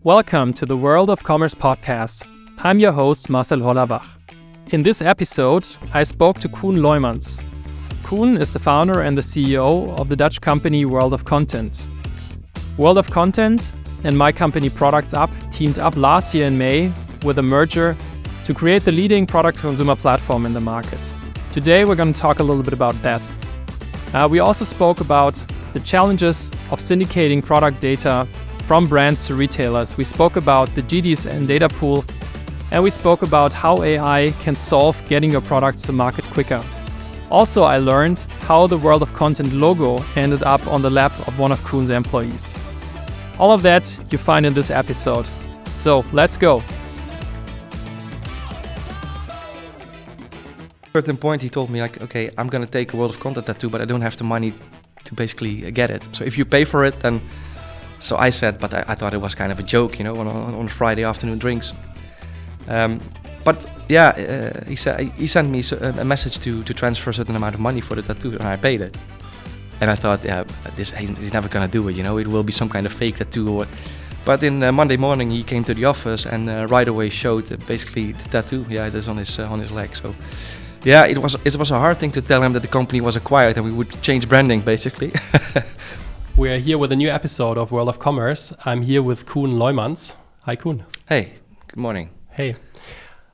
Welcome to the World of Commerce podcast. I'm your host, Marcel Hollerbach. In this episode, I spoke to Koen Looijmans. Koen is the founder and the CEO of the Dutch company World of Content. World of Content and my company Productsup teamed up last year in May with a merger to create the leading product consumer platform in the market. Today we're going to talk a little bit about that. We also spoke about the challenges of syndicating product data from brands to retailers. We spoke about the GDSN data pool, and we spoke about how AI can solve getting your products to market quicker. Also, I learned how the World of Content logo ended up on the lap of one of Koen's employees. All of that you find in this episode. So let's go. At a certain point he told me like, okay, I'm gonna take a World of Content tattoo, but I don't have the money to basically get it. So if you pay for it, then... So I said, but I thought it was kind of a joke, you know, on Friday afternoon drinks. He sent me a message to transfer a certain amount of money for the tattoo, and I paid it. And I thought, he's never gonna do it, you know, it will be some kind of fake tattoo. But in Monday morning he came to the office and right away showed basically the tattoo. Yeah, it is on his leg. So yeah, it was a hard thing to tell him that the company was acquired and we would change branding basically. We're here with a new episode of World of Commerce. I'm here with Koen Looijmans. Hi, Koen. Hey, good morning. Hey.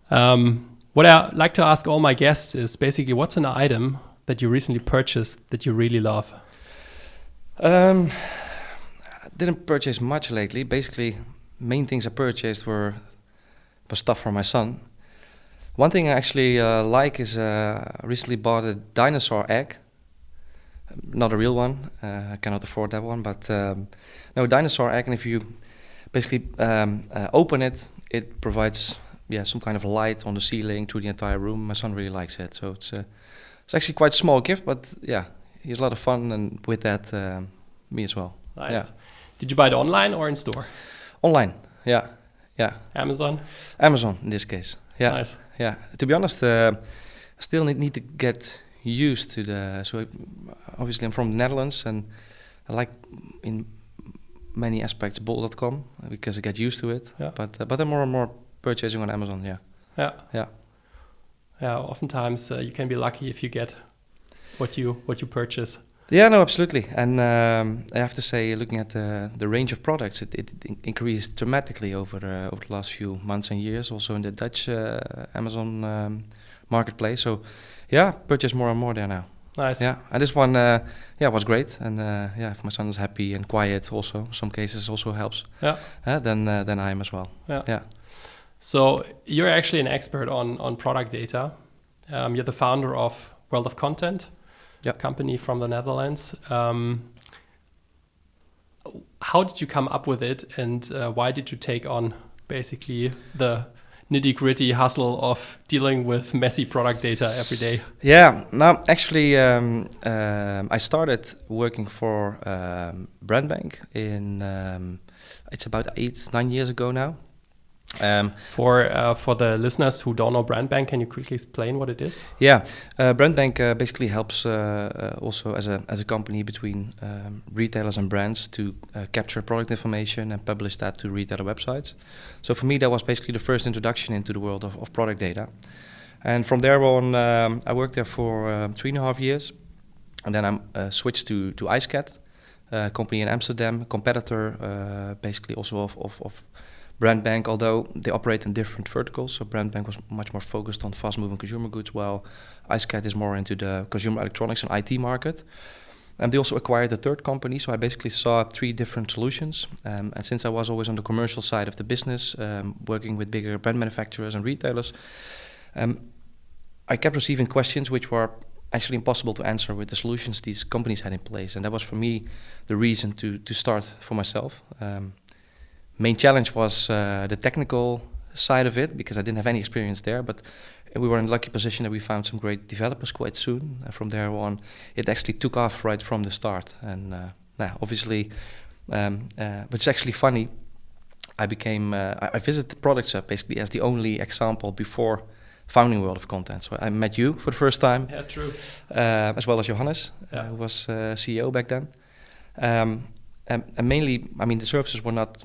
What I like to ask all my guests is basically, what's an item that you recently purchased that you really love? I didn't purchase much lately. Basically, main things I purchased were stuff for my son. One thing I actually like is I recently bought a dinosaur egg. Not a real one, I cannot afford that one, but no, dinosaur egg, and if you basically open it, it provides some kind of light on the ceiling through the entire room. My son really likes it, so it's actually quite a small gift, but yeah, he has a lot of fun, and with that, me as well. Nice. Yeah. Did you buy it online or in store? Online, yeah. Amazon in this case, yeah. Nice. Yeah, to be honest, I still need to get used to obviously I'm from the Netherlands and I like in many aspects bol.com because I get used to it. Yeah. But I'm more and more purchasing on Amazon. Yeah. Oftentimes you can be lucky if you get what you purchase. Yeah, no, absolutely. And I have to say, looking at the range of products, it increased dramatically over the last few months and years. Also in the Dutch Amazon marketplace. So yeah, purchase more and more there now. Nice. Yeah, and this one, was great. And if my son is happy and quiet, also some cases also helps. Yeah. Then I am as well. Yeah. So you're actually an expert on product data. You're the founder of World of Content, a company from the Netherlands. How did you come up with it, and why did you take on basically the nitty-gritty hustle of dealing with messy product data every day? Yeah, now actually I started working for Brandbank in it's about 8-9 years ago now. For the listeners who don't know Brandbank, can you quickly explain what it is? Yeah, Brandbank basically helps also as a company between retailers and brands to capture product information and publish that to retailer websites. So for me, that was basically the first introduction into the world of product data. And from there on, I worked there for 3.5 years. And then I switched to iScat, a company in Amsterdam, a competitor basically also of Brandbank, although they operate in different verticals. So Brandbank was much more focused on fast-moving consumer goods, while iScat is more into the consumer electronics and IT market. And they also acquired a third company, so I basically saw 3 different solutions. And since I was always on the commercial side of the business, working with bigger brand manufacturers and retailers, I kept receiving questions which were actually impossible to answer with the solutions these companies had in place. And that was for me the reason to start for myself. Main challenge was the technical side of it, because I didn't have any experience there, but we were in a lucky position that we found some great developers quite soon. And from there on, it actually took off right from the start. And obviously, but it's actually funny, I visited Productsup basically as the only example before founding World of Content. So I met you for the first time. Yeah, true. As well as Johannes, who was CEO back then. And mainly, I mean, the services were not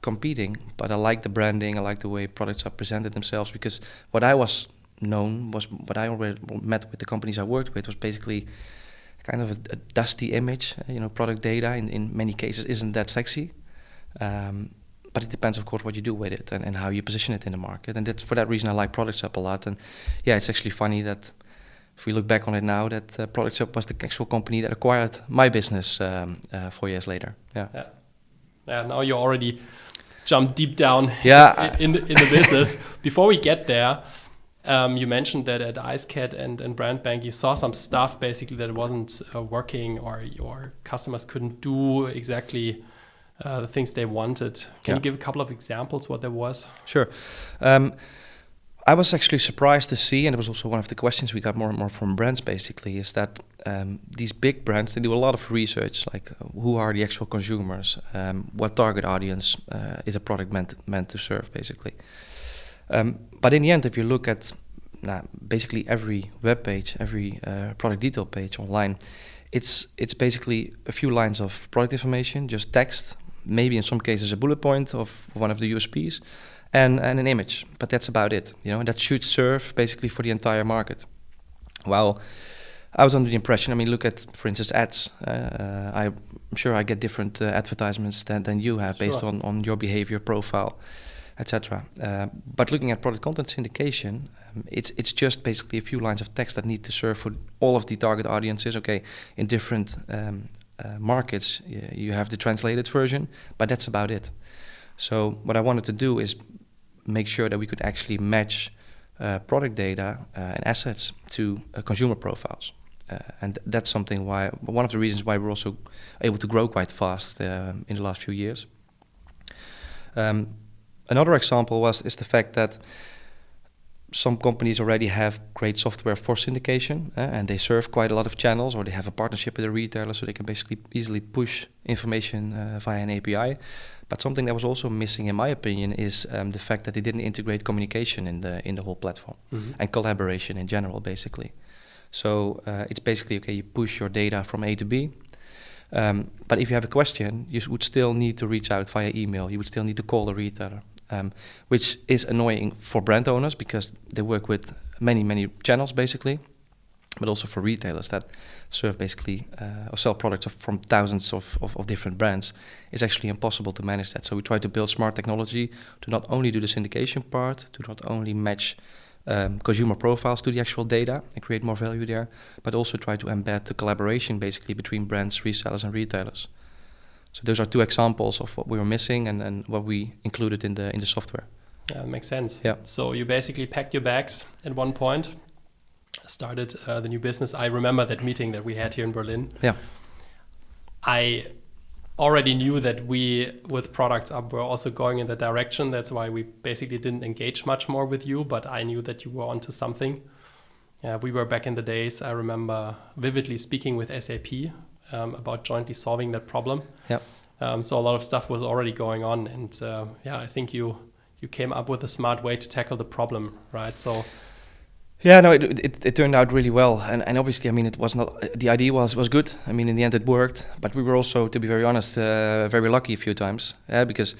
competing, but I like the branding, I like the way Productsup presented themselves, because what I was known was, what I already met with the companies I worked with, was basically kind of a dusty image. Product data in many cases isn't that sexy. But it depends, of course, what you do with it and how you position it in the market. And that's for that reason I like Productsup a lot. And yeah, it's actually funny that if we look back on it now, that Productsup was the actual company that acquired my business 4 years later. Yeah. Now you already jumped deep down in the business. Before we get there, you mentioned that at IceCat and Brand Bank, you saw some stuff basically that wasn't working, or your customers couldn't do exactly the things they wanted. Can you give a couple of examples what there was? Sure. I was actually surprised to see, and it was also one of the questions we got more and more from brands basically, is that these big brands, they do a lot of research, like who are the actual consumers, what target audience is a product meant to serve basically. But in the end, if you look at basically every web page, every product detail page online, it's basically a few lines of product information, just text, maybe in some cases a bullet point of one of the USPs, and an image, but that's about it. And that should serve basically for the entire market. Well, I was under the impression, look at, for instance, ads. I'm sure I get different advertisements than you have based on your behavior profile, etc. But looking at product content syndication, it's just basically a few lines of text that need to serve for all of the target audiences. Okay, in different markets, you have the translated version, but that's about it. So what I wanted to do is make sure that we could actually match product data and assets to consumer profiles. And that's something one of the reasons why we're also able to grow quite fast in the last few years. Another example is the fact that some companies already have great software for syndication, and they serve quite a lot of channels, or they have a partnership with a retailer, so they can basically easily push information via an API. But something that was also missing, in my opinion, is the fact that they didn't integrate communication in the whole platform, and collaboration in general, basically. So it's basically, okay, you push your data from A to B, but if you have a question, you would still need to reach out via email. You would still need to call the retailer. Which is annoying for brand owners because they work with many channels basically, but also for retailers that serve basically or sell products from thousands of different brands. It's actually impossible to manage that. So we try to build smart technology to not only do the syndication part, to not only match consumer profiles to the actual data and create more value there, but also try to embed the collaboration basically between brands, resellers and retailers. So those are two examples of what we were missing and what we included in the software. Yeah, that makes sense. Yeah. So you basically packed your bags at one point, started the new business. I remember that meeting that we had here in Berlin. Yeah. I already knew that we, with Productsup, were also going in that direction. That's why we basically didn't engage much more with you, but I knew that you were onto something. We were back in the days, I remember vividly speaking with SAP about jointly solving that problem. Yep. So a lot of stuff was already going on, and I think you came up with a smart way to tackle the problem, right? So yeah, no, it turned out really well, and obviously, it was not, the idea was good. In the end, it worked, but we were also, to be very honest, very lucky a few times, because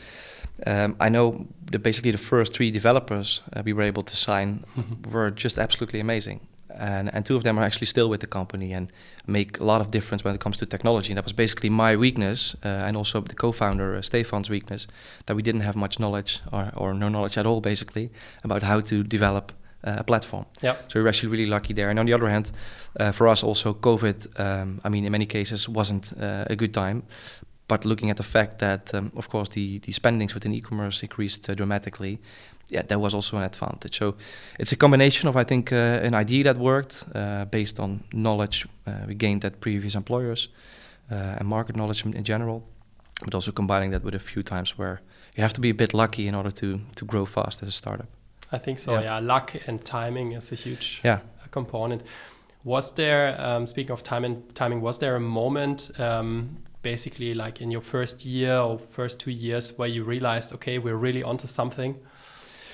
I know that basically the first 3 developers we were able to sign were just absolutely amazing. And 2 of them are actually still with the company and make a lot of difference when it comes to technology. And that was basically my weakness, and also the co-founder Stefan's weakness, that we didn't have much knowledge or no knowledge at all, basically, about how to develop a platform. Yep. So we were actually really lucky there. And on the other hand, for us also, COVID, in many cases, wasn't a good time. But looking at the fact that, of course, the spendings within e-commerce increased dramatically, that was also an advantage. So it's a combination of, I think, an idea that worked based on knowledge we gained at previous employers and market knowledge in general, but also combining that with a few times where you have to be a bit lucky in order to grow fast as a startup. I think so, yeah. Luck and timing is a huge component. Was there, speaking of timing, was there a moment basically like in your first year or first 2 years where you realized, okay, we're really onto something?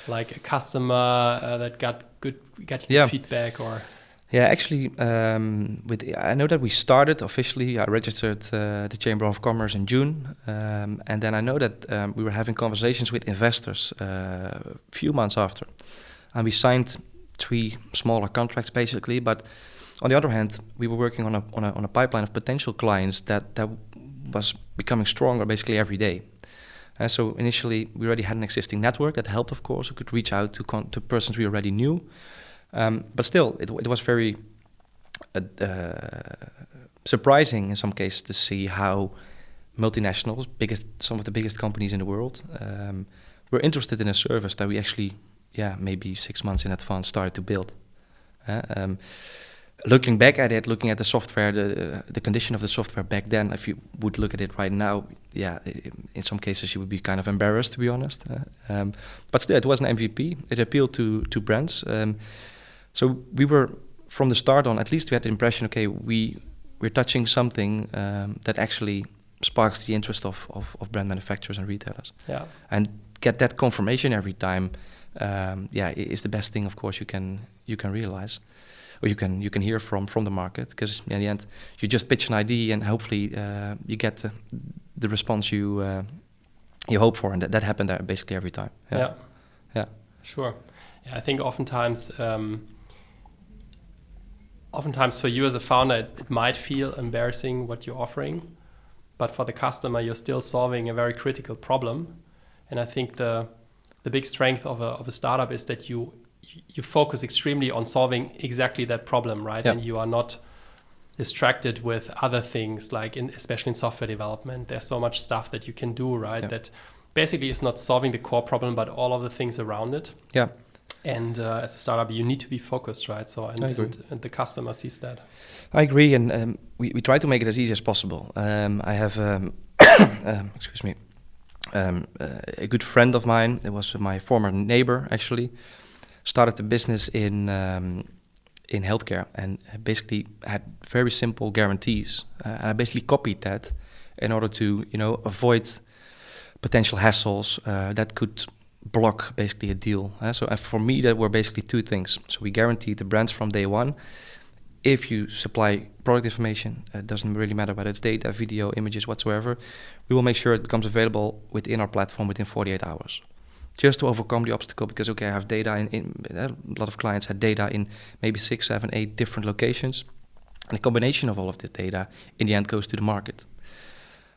Like a customer that got good feedback, or Yeah, actually, I know that we started officially. I registered the Chamber of Commerce in June, and then I know that we were having conversations with investors a few months after, and we signed 3 smaller contracts basically. But on the other hand, we were working on a pipeline of potential clients that was becoming stronger basically every day. So initially, we already had an existing network that helped, of course. We could reach out to persons we already knew. But still, it was very surprising in some cases to see how multinationals, some of the biggest companies in the world, were interested in a service that we actually, maybe 6 months in advance started to build. Looking back at it, looking at the software, the condition of the software back then, if you would look at it right now, in some cases you would be kind of embarrassed, to be honest. But still, it was an MVP. It appealed to brands. So we were, from the start on, at least we had the impression, okay, we're touching something that actually sparks the interest of brand manufacturers and retailers. Yeah. And get that confirmation every time, is the best thing, of course, you can realize. Or you can hear from the market, because in the end you just pitch an idea and hopefully you get the response you hope for, and that happened basically every time. Yeah. Sure. Yeah, I think oftentimes for you as a founder, it might feel embarrassing what you're offering, but for the customer, you're still solving a very critical problem. And I think the big strength of a startup is that you focus extremely on solving exactly that problem, right? Yeah. And you are not distracted with other things, like especially in software development. There's so much stuff that you can do, right? Yeah. That basically is not solving the core problem, but all of the things around it. Yeah. And as a startup, you need to be focused, right? So and the customer sees that. I agree, and we try to make it as easy as possible. I have, excuse me, a good friend of mine. It was my former neighbor, actually. Started the business in healthcare, and basically had very simple guarantees. And I basically copied that in order to, avoid potential hassles that could block basically a deal. So for me, that were basically 2 things. So we guaranteed the brands from day one. If you supply product information, it doesn't really matter whether it's data, video, images, whatsoever, we will make sure it becomes available within our platform within 48 hours. Just to overcome the obstacle, because, I have data in a lot of clients had data in maybe 6, 7, 8 different locations. And the combination of all of the data in the end goes to the market.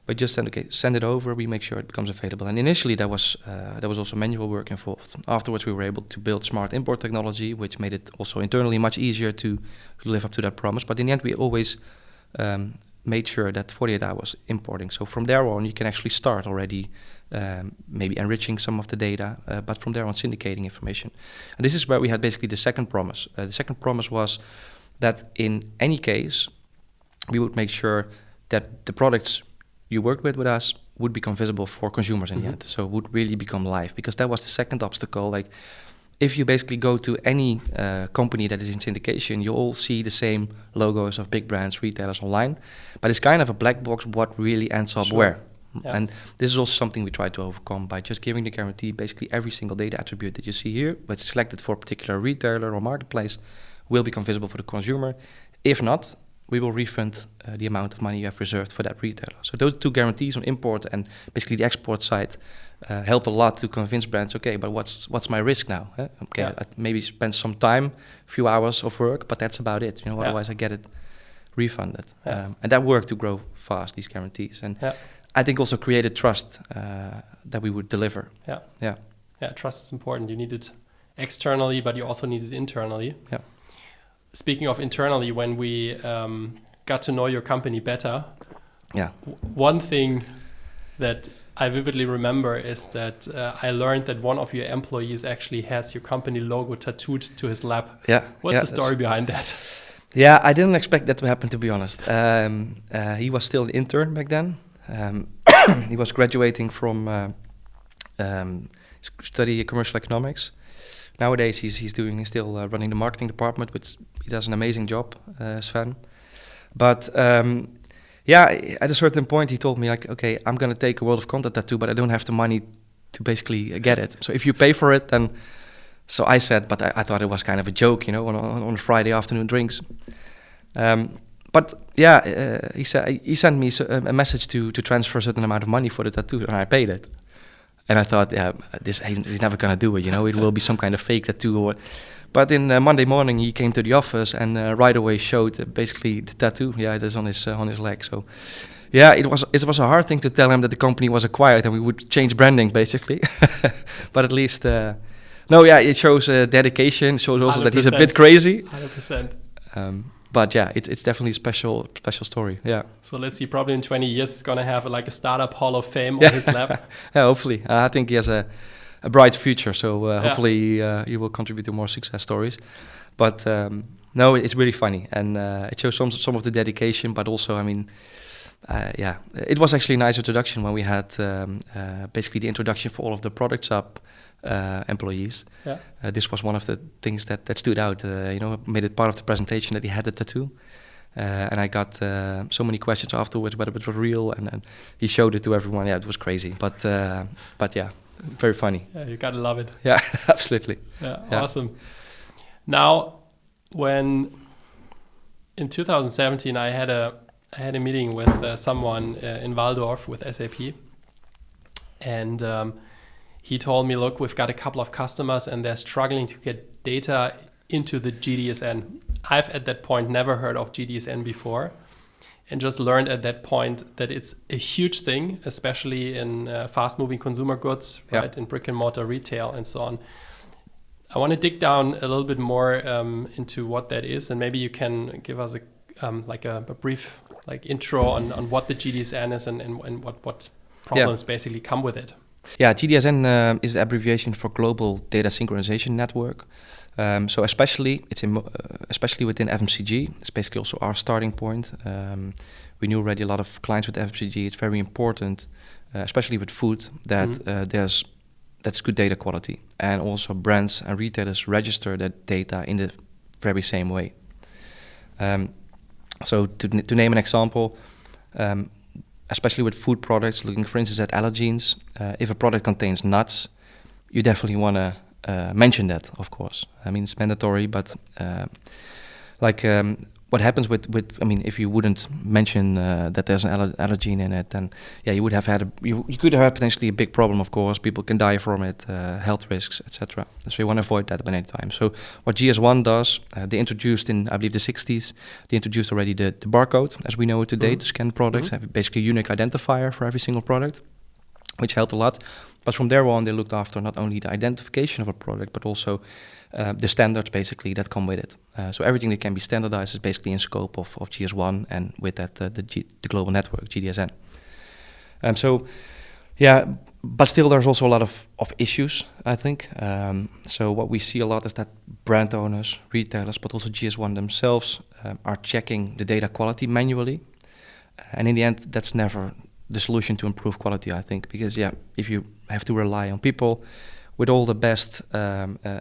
But just send it over, we make sure it becomes available. And initially there was also manual work involved. Afterwards we were able to build smart import technology, which made it also internally much easier to live up to that promise. But in the end we always made sure that 48 hours importing. So from there on you can actually start already maybe enriching some of the data, but from there on syndicating information. And this is where we had basically the second promise. The second promise was that in any case, we would make sure that the products you worked with us would become visible for consumers in the end. So it would really become live, because that was the second obstacle. Like, if you basically go to any company that is in syndication, you all see the same logos of big brands, retailers online, but it's kind of a black box what really ends up where. Yeah. And this is also something we try to overcome by just giving the guarantee. Basically every single data attribute that you see here, but it's selected for a particular retailer or marketplace, will become visible for the consumer. If not, we will refund the amount of money you have reserved for that retailer. So those 2 guarantees on import and basically the export side helped a lot to convince brands, okay, but what's my risk now? Okay, I maybe spend some time, a few hours of work, but that's about it. Otherwise I get it refunded. And that worked to grow fast, these guarantees. And I think also created trust that we would deliver. Yeah, trust is important. You need it externally, but you also need it internally. Yeah. Speaking of internally, when we got to know your company better, one thing that I vividly remember is that I learned that one of your employees actually has your company logo tattooed to his lap. What's the story behind that? Yeah, I didn't expect that to happen, to be honest. He was still an intern back then. He was graduating from study commercial economics. Nowadays, he's still running the marketing department, which he does an amazing job, Sven. But at a certain point, he told me, like, okay, I'm going to take a World of Content tattoo, but I don't have the money to basically get it. So if you pay for it, then So I said, but I thought it was kind of a joke, on Friday afternoon drinks. But yeah, he sent me a message to transfer a certain amount of money for the tattoo, and I paid it. And I thought, yeah, he's never gonna do it, It will be some kind of fake tattoo. But in Monday morning, he came to the office and right away showed basically the tattoo. Yeah, it is on his leg. So, yeah, it was a hard thing to tell him that the company was acquired and we would change branding basically. But at least, it shows dedication. It shows also 100%. That he's a bit crazy. 100%. But yeah, it's definitely a special story. Yeah. So let's see. Probably in 20 years, he's gonna have like a startup Hall of Fame on his lap. Yeah, hopefully. I think he has a bright future. So hopefully he will contribute to more success stories. But no, it's really funny, and it shows some of the dedication. But also, I mean, it was actually a nice introduction when we had basically the introduction for all of the Productsup employees. Yeah. This was one of the things that stood out. Made it part of the presentation that he had the tattoo, and I got so many questions afterwards whether it was real, and he showed it to everyone. Yeah, it was crazy, but yeah, very funny. Yeah, you gotta love it. Yeah, absolutely. Yeah, awesome. Now, when in 2017 I had a meeting with someone in Waldorf with SAP, and he told me, look, we've got a couple of customers and they're struggling to get data into the GDSN. I've at that point never heard of GDSN before, and just learned at that point that it's a huge thing, especially in fast-moving consumer goods, right, in brick and mortar retail and so on. I want to dig down a little bit more into what that is, and maybe you can give us a brief intro on what the GDSN is and what problems basically come with it. Yeah, GDSN is the abbreviation for Global Data Synchronization Network. So especially within FMCG, it's basically also our starting point. We knew already a lot of clients with FMCG. It's very important, especially with food, that that's good data quality, and also brands and retailers register that data in the very same way. So to name an example. Especially with food products, looking for instance at allergens, if a product contains nuts, you definitely want to mention that, of course. I mean, it's mandatory, but what happens if you wouldn't mention that there's an allergen in it, then you would have you could have had potentially a big problem, of course. People can die from it, health risks, etc. So you want to avoid that by any time. So what GS1 does, they introduced in, I believe, the 60s, they introduced already the barcode, as we know it today, to scan products, have basically a unique identifier for every single product, which helped a lot. But from there on, they looked after not only the identification of a product, but also the standards basically that come with it. So everything that can be standardized is basically in scope of GS1, and with that the global network, GDSN. But still there's also a lot of issues, I think. So what we see a lot is that brand owners, retailers, but also GS1 themselves are checking the data quality manually. And in the end, that's never the solution to improve quality, I think, because if you have to rely on people, with all the best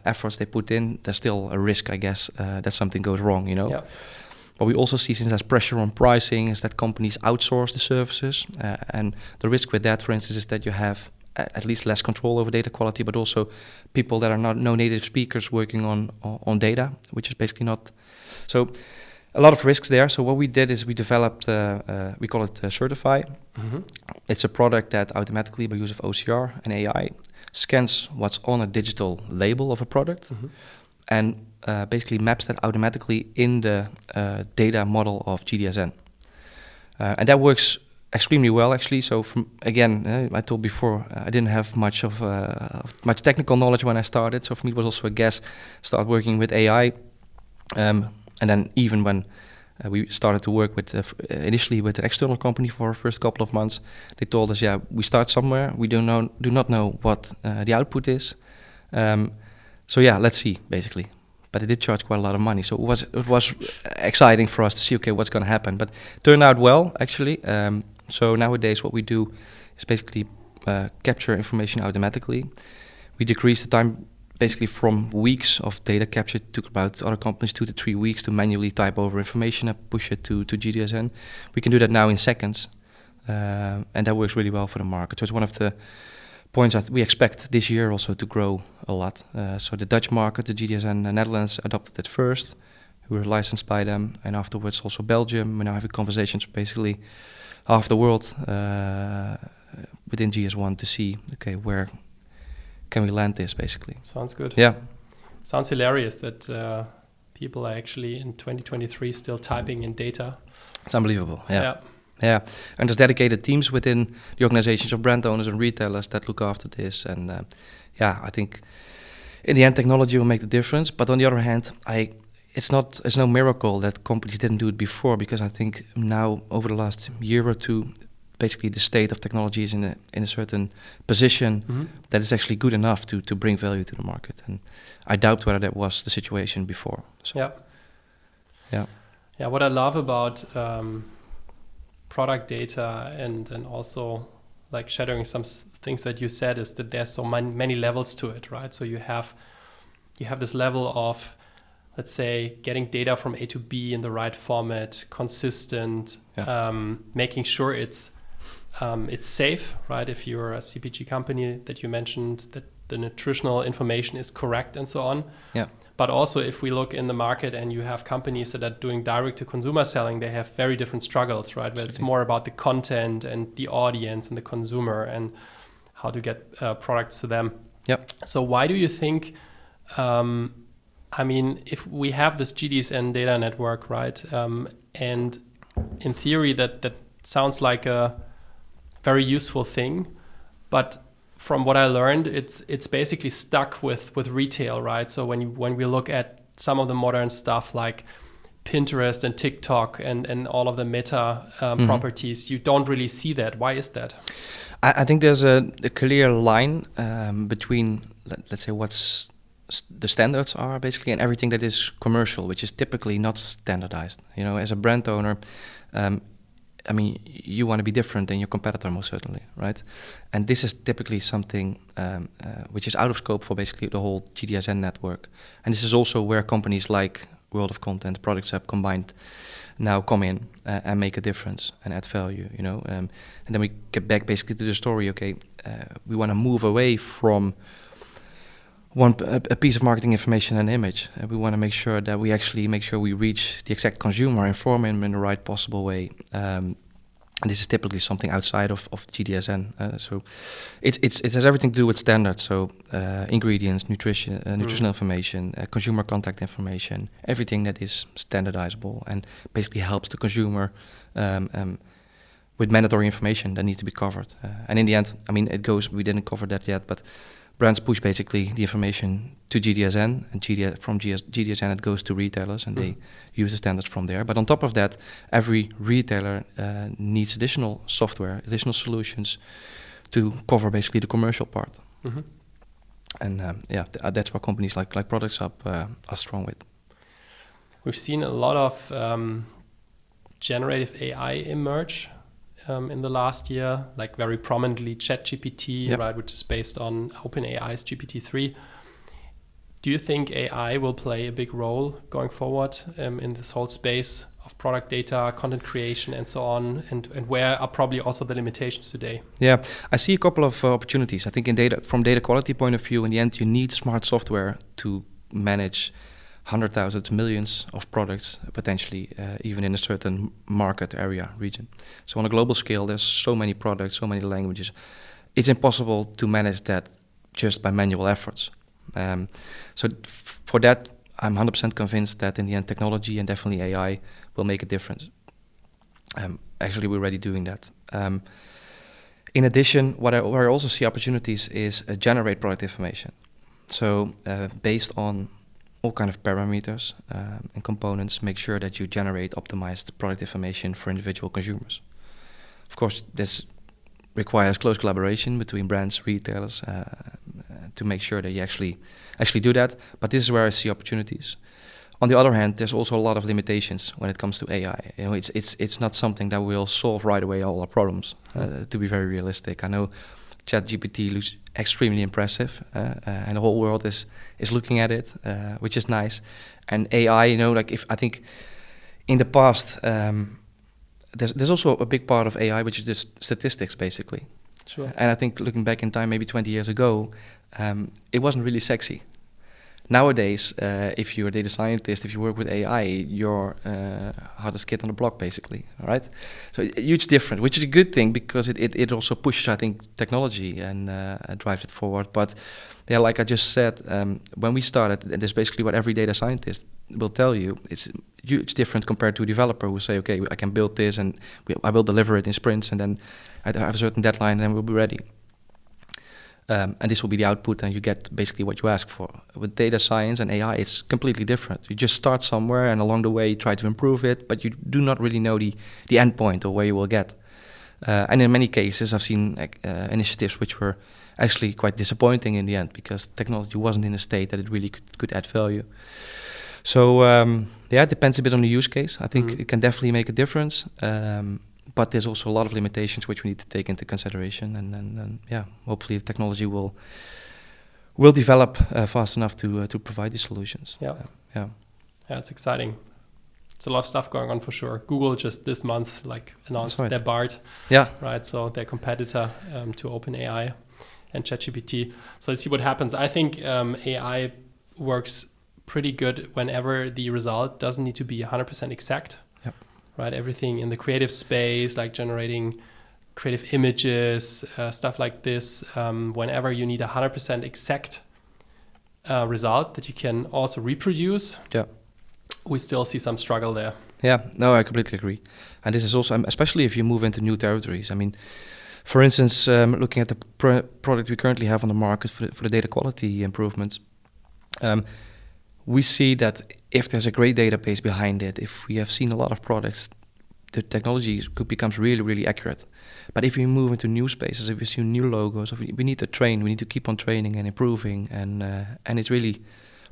efforts they put in, there's still a risk, I guess, that something goes wrong, Yeah. What we also see, since there's pressure on pricing, is that companies outsource the services. And the risk with that, for instance, is that you have at least less control over data quality, but also people that are not no native speakers working on data, which is basically not... So a lot of risks there. So what we did is we developed, we call it Certify. Mm-hmm. It's a product that automatically, by use of OCR and AI, scans what's on a digital label of a product, and basically maps that automatically in the data model of GDSN. And that works extremely well, actually. So I told before, I didn't have much technical knowledge when I started. So for me, it was also a guess, start working with AI. And then even when we started to work with initially with an external company for our first couple of months, they told us, we start somewhere. We do not know what the output is. Let's see, basically. But they did charge quite a lot of money, so it was exciting for us to see, what's going to happen. But it turned out well, actually. So nowadays, what we do is basically capture information automatically. We decrease the time basically from weeks of data capture. It took about other companies 2 to 3 weeks to manually type over information and push it to GDSN. We can do that now in seconds, and that works really well for the market. So it's one of the points we expect this year also to grow a lot. So the Dutch market, the GDSN and the Netherlands adopted it first. We were licensed by them, and afterwards also Belgium. We're now having conversations basically half the world within GS1 to see, okay, where can we land this basically. Sounds good. Yeah. Sounds hilarious that people are actually in 2023 still typing in data. It's unbelievable. Yeah. And there's dedicated teams within the organizations of brand owners and retailers that look after this. And I think in the end, technology will make the difference. But on the other hand, it's no miracle that companies didn't do it before, because I think now over the last year or two, basically the state of technology is in a certain position that is actually good enough to bring value to the market. And I doubt whether that was the situation before. So, yeah. What I love about product data and also like shadowing some things that you said is that there's so many levels to it, right? So you have this level of, let's say, getting data from A to B in the right format, consistent, making sure it's safe, right? If you're a CPG company that you mentioned, that the nutritional information is correct and so on. Yeah. But also if we look in the market and you have companies that are doing direct to consumer selling, they have very different struggles, right? Where it's more about the content and the audience and the consumer and how to get products to them. Yep. So why do you think, if we have this GDSN data network, right? And in theory that sounds like a very useful thing, but from what I learned, it's basically stuck with retail, right? So when we look at some of the modern stuff like Pinterest and TikTok and all of the meta properties, you don't really see that. Why is that? I think there's a clear line between, let's say, what's the standards are basically and everything that is commercial, which is typically not standardized. You know, as a brand owner, you want to be different than your competitor, most certainly, right? And this is typically something which is out of scope for basically the whole GDSN network. And this is also where companies like World of Content, Productsup combined now come in and make a difference and add value, you know. And then we get back basically to the story, okay, we want to move away from a piece of marketing information and image. We want to make sure that we actually make sure we reach the exact consumer, inform him in the right possible way. And this is typically something outside of GDSN. So it has everything to do with standards. So ingredients, nutritional information, consumer contact information, everything that is standardizable and basically helps the consumer with mandatory information that needs to be covered. And in the end, we didn't cover that yet, but brands push basically the information to GDSN, and from GDSN it goes to retailers, and they use the standards from there. But on top of that, every retailer needs additional software, additional solutions to cover basically the commercial part. And that's where companies like Productsup are strong with. We've seen a lot of generative AI emerge in the last year, like very prominently ChatGPT, right, which is based on OpenAI's GPT-3. Do you think AI will play a big role going forward in this whole space of product data, content creation, and so on? And where are probably also the limitations today? Yeah, I see a couple of opportunities. I think from data quality point of view, in the end, you need smart software to manage 100,000 millions of products, potentially even in a certain market area, region. So on a global scale, there's so many products, so many languages. It's impossible to manage that just by manual efforts. So for that, I'm 100% convinced that in the end, technology and definitely AI will make a difference. Actually, we're already doing that. In addition, where I also see opportunities is generate product information. So based on all kind of parameters and components, make sure that you generate optimized product information for individual consumers. Of course, this requires close collaboration between brands, retailers, to make sure that you actually do that. But this is where I see opportunities. On the other hand, there's also a lot of limitations when it comes to AI. You know, it's not something that will solve right away all our problems. To be very realistic, I know ChatGPT looks extremely impressive, and the whole world is looking at it, which is nice. And AI, you know, I think in the past, there's also a big part of AI which is just statistics, basically. Sure. And I think looking back in time, maybe 20 years ago, it wasn't really sexy. Nowadays, if you're a data scientist, if you work with AI, you're hottest kid on the block, basically. All right, so a huge difference, which is a good thing because it also pushes, I think, technology and drives it forward. But yeah, like I just said, when we started, and that's basically what every data scientist will tell you. It's huge different compared to a developer who say, okay, I can build this and I will deliver it in sprints, and then I have a certain deadline, and then we'll be ready. And this will be the output, and you get basically what you ask for. With data science and AI, it's completely different. You just start somewhere, and along the way, you try to improve it, but you do not really know the end point or where you will get. And in many cases, I've seen initiatives which were actually quite disappointing in the end because technology wasn't in a state that it really could add value. So it depends a bit on the use case. I think it can definitely make a difference. But there's also a lot of limitations which we need to take into consideration, and hopefully the technology will develop fast enough to provide these solutions. Yeah, it's exciting. It's a lot of stuff going on for sure. Google just this month announced their BART. Yeah. Right. So their competitor to OpenAI and ChatGPT. So let's see what happens. I think AI works pretty good whenever the result doesn't need to be 100% exact. Right, everything in the creative space, like generating creative images, stuff like this. Whenever you need 100% exact result that you can also reproduce, we still see some struggle there. Yeah, no, I completely agree. And this is also, especially if you move into new territories. I mean, for instance, looking at the product we currently have on the market for the data quality improvements, we see that if there's a great database behind it, if we have seen a lot of products, the technology becomes really, really accurate. But if we move into new spaces, if we see new logos, we need to train, we need to keep on training and improving, and it's really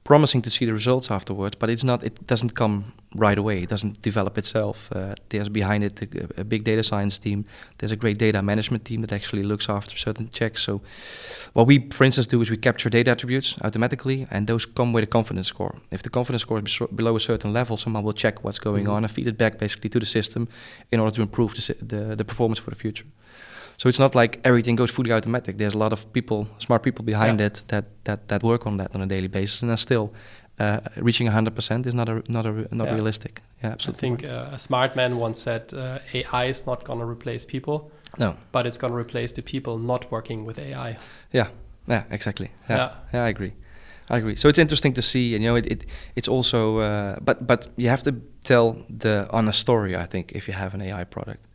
promising to see the results afterwards, but it doesn't come right away. It doesn't develop itself. There's behind it a big data science team. There's a great data management team that actually looks after certain checks. So what we, for instance, do is we capture data attributes automatically, and those come with a confidence score. If the confidence score is below a certain level, someone will check what's going on and feed it back basically to the system in order to improve the performance for the future. So it's not like everything goes fully automatic. There's a lot of people, smart people behind it that work on that on a daily basis, and still reaching 100% is not realistic. Yeah, absolutely. I think a smart man once said, AI is not going to replace people. No, but it's going to replace the people not working with AI. Yeah, exactly. Yeah, I agree. So it's interesting to see, and it's also, but you have to tell the honest story. I think if you have an AI product.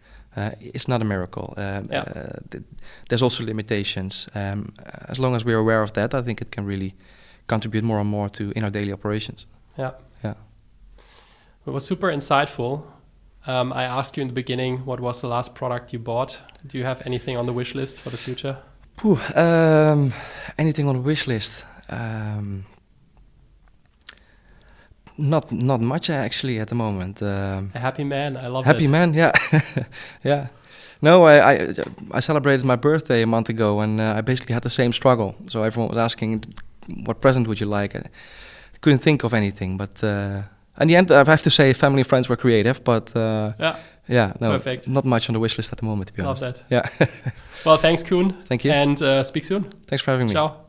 It's not a miracle. There's also limitations. As long as we're aware of that, I think it can really contribute more and more in our daily operations. Yeah. It was super insightful. I asked you in the beginning, what was the last product you bought? Do you have anything on the wish list for the future? Anything on the wish list? Not much actually at the moment. A happy man, I love it. Happy man, yeah, yeah. No, I celebrated my birthday a month ago, and I basically had the same struggle. So everyone was asking, "What present would you like?" I couldn't think of anything, but in the end, I have to say, family and friends were creative. But perfect. Not much on the wish list at the moment, to be honest. Love that. Yeah. Well, thanks, Koen. Thank you. And speak soon. Thanks for having me. Ciao.